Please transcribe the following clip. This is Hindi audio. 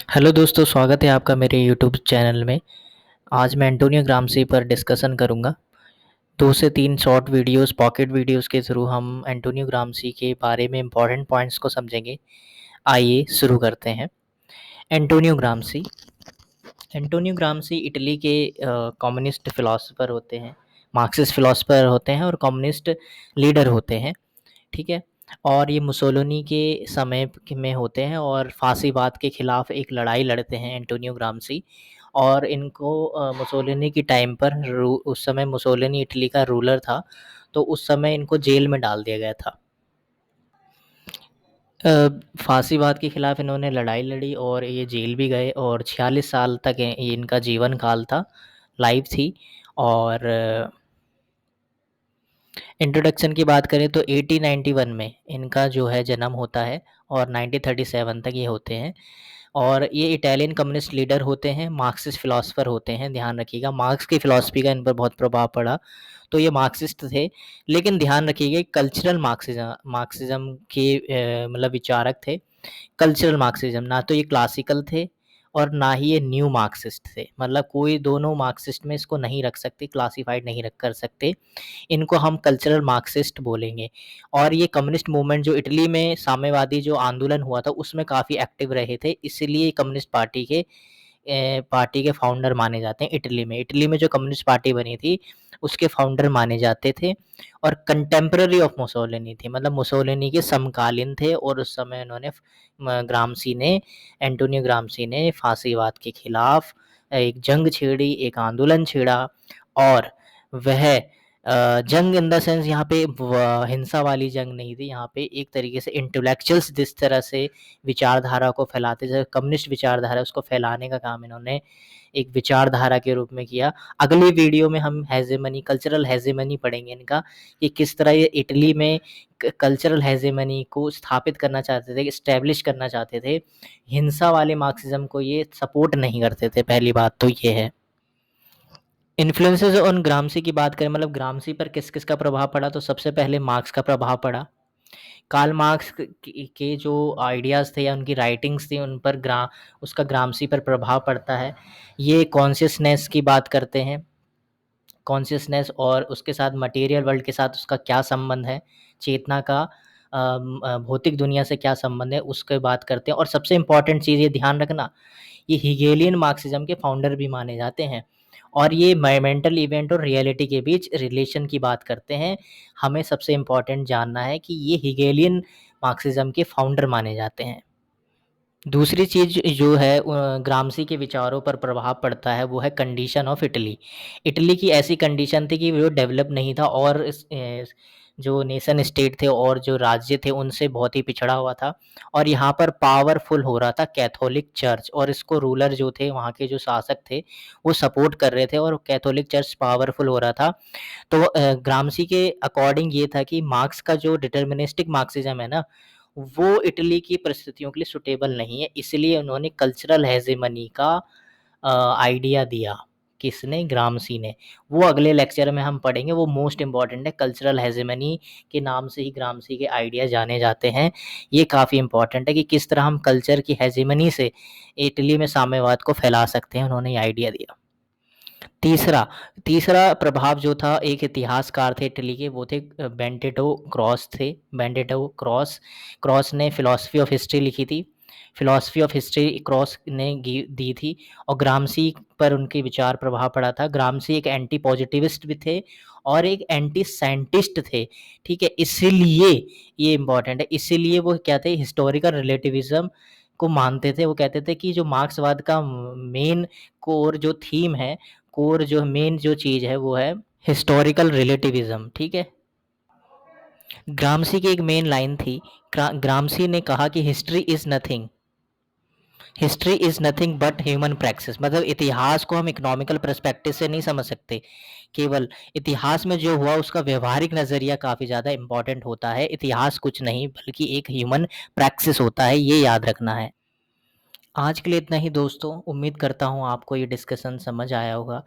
हेलो दोस्तों, स्वागत है आपका मेरे यूट्यूब चैनल में। आज मैं एंटोनियो ग्राम्सी पर डिस्कशन करूंगा। 2 से 3 शॉर्ट वीडियोस, पॉकेट वीडियोस के थ्रू हम एंटोनियो ग्राम्सी के बारे में इम्पोर्टेंट पॉइंट्स को समझेंगे। आइए शुरू करते हैं। Antonio Gramsci Antonio Gramsci Italy के कम्युनिस्ट फिलोसोफर होते हैं, मार्क्सिस्ट फिलोसोफर होते हैं और कम्युनिस्ट लीडर होते हैं। ठीक है। और ये मुसोलिनी के समय में होते हैं और फांसीवाद के खिलाफ एक लड़ाई लड़ते हैं एंटोनियो ग्राम्सी। और इनको मुसोलिनी की टाइम पर उस समय मुसोलिनी इटली का रूलर था, तो उस समय इनको जेल में डाल दिया गया था। फांसीवाद के खिलाफ इन्होंने लड़ाई लड़ी और ये जेल भी गए और 46 साल तक ये इनका जीवन काल था, लाइफ थी। और इंट्रोडक्शन की बात करें तो 1891 में इनका जो है जन्म होता है और 1937 तक ये होते हैं। और ये इटालियन कम्युनिस्ट लीडर होते हैं, मार्क्सिस्ट फिलोसोफर होते हैं। ध्यान रखिएगा, मार्क्स की फिलॉसफी का इन पर बहुत प्रभाव पड़ा, तो ये मार्क्सिस्ट थे। लेकिन ध्यान रखिएगा, कल्चरल मार्क्सिज्म मार्क्सिज्म के मतलब विचारक थे। कल्चरल मार्क्सिज्म, ना तो ये क्लासिकल थे और ना ही ये न्यू मार्क्सिस्ट थे। मतलब कोई दोनों मार्क्सिस्ट में इसको नहीं रख सकते, क्लासिफाइड नहीं रख कर सकते। इनको हम कल्चरल मार्क्सिस्ट बोलेंगे। और ये कम्युनिस्ट मूवमेंट जो इटली में साम्यवादी जो आंदोलन हुआ था उसमें काफ़ी एक्टिव रहे थे, इसलिए कम्युनिस्ट पार्टी के फाउंडर माने जाते हैं इटली में जो कम्युनिस्ट पार्टी बनी थी उसके फाउंडर माने जाते थे। और कंटेम्पररी ऑफ मुसोलिनी थे, मतलब मुसोलिनी के समकालीन थे। और उस समय उन्होंने एंटोनियो ग्राम्सी ने फांसीवाद के खिलाफ एक जंग छेड़ी, एक आंदोलन छेड़ा। और वह जंग इन द सेंस यहाँ पे हिंसा वाली जंग नहीं थी, यहाँ पे एक तरीके से इंटेलेक्चुअल्स जिस तरह से विचारधारा को फैलाते, जैसे कम्युनिस्ट विचारधारा उसको फैलाने का काम इन्होंने एक विचारधारा के रूप में किया। अगली वीडियो में हम हेजेमनी, कल्चरल हेजेमनी पढ़ेंगे इनका, कि किस तरह ये इटली में कल्चरल हेजेमनी को स्थापित करना चाहते थे, इस्टेब्लिश करना चाहते थे। हिंसा वाले मार्क्सिज्म को ये सपोर्ट नहीं करते थे, पहली बात तो ये है। इन्फ्लुएंसेस ऑन ग्राम्सी की बात करें, मतलब ग्राम्सी पर किस-किस का प्रभाव पड़ा, तो सबसे पहले मार्क्स का प्रभाव पड़ा। कार्ल मार्क्स के जो आइडियाज़ थे या उनकी राइटिंग्स थी उन पर उसका ग्राम्सी पर प्रभाव पड़ता है। ये कॉन्शियसनेस की बात करते हैं, कॉन्शियसनेस और उसके साथ मटेरियल वर्ल्ड के साथ उसका क्या संबंध है, चेतना का भौतिक दुनिया से क्या संबंध है, उसके बात करते हैं। और सबसे इम्पोर्टेंट चीज़ ये ध्यान रखना, ये हेगेलियन मार्क्सिज्म के फाउंडर भी माने जाते हैं। और ये मेंटल इवेंट और रियलिटी के बीच रिलेशन की बात करते हैं। हमें सबसे इम्पोर्टेंट जानना है कि ये हेगेलियन मार्क्सिज्म के फाउंडर माने जाते हैं। दूसरी चीज़ जो है ग्राम्सी के विचारों पर प्रभाव पड़ता है, वो है कंडीशन ऑफ इटली। इटली की ऐसी कंडीशन थी कि वो डेवलप नहीं था और जो नेशन स्टेट थे और जो राज्य थे उनसे बहुत ही पिछड़ा हुआ था। और यहाँ पर पावरफुल हो रहा था कैथोलिक चर्च, और इसको रूलर जो थे, वहाँ के जो शासक थे, वो सपोर्ट कर रहे थे और कैथोलिक चर्च पावरफुल हो रहा था। तो ग्राम्सी के अकॉर्डिंग ये था कि मार्क्स का जो डिटर्मिनिस्टिक मार्क्सिज्म है ना, वो इटली की परिस्थितियों के लिए सूटेबल नहीं है, इसलिए उन्होंने कल्चरल हेजेमनी का आइडिया दिया। किसने? ग्राम्सी ने। वो अगले लेक्चर में हम पढ़ेंगे, वो मोस्ट इम्पोर्टेंट है। कल्चरल हेजेमनी के नाम से ही ग्राम्सी के आइडिया जाने जाते हैं। ये काफ़ी इम्पोर्टेंट है कि किस तरह हम कल्चर की हेजेमनी से इटली में साम्यवाद को फैला सकते हैं, उन्होंने ये आइडिया दिया। तीसरा तीसरा प्रभाव जो था, एक इतिहासकार थे इटली के, वो थे बेंटेटो क्रॉस थे। बेंटेटो क्रॉस क्रॉस ने फिलॉसफी ऑफ हिस्ट्री लिखी थी। फिलॉसफी ऑफ हिस्ट्री क्रॉस ने दी थी और ग्राम्सी पर उनके विचार प्रभाव पड़ा था। ग्राम्सी एक एंटी पॉजिटिविस्ट भी थे और एक एंटी साइंटिस्ट थे। ठीक है, इसीलिए ये इम्पोर्टेंट है, इसीलिए वो क्या थे, हिस्टोरिकल रिलेटिविज्म को मानते थे। वो कहते थे कि जो मार्क्सवाद का मेन कोर जो थीम है, कोर जो मेन जो चीज़ है वो है हिस्टोरिकल रिलेटिविज्म। ठीक है। ग्राम्सी की एक मेन लाइन थी, ग्राम्सी ने कहा कि history is nothing but human practice. मतलब इतिहास को हम इकोनॉमिकल पर्सपेक्टिव से नहीं समझ सकते, केवल इतिहास में जो हुआ उसका व्यवहारिक नज़रिया काफ़ी ज़्यादा इम्पोर्टेंट होता है। इतिहास कुछ नहीं बल्कि एक ह्यूमन प्रैक्टिस होता है, ये याद रखना है। आज के लिए इतना ही दोस्तों, उम्मीद करता हूँ आपको ये डिस्कशन समझ आया होगा।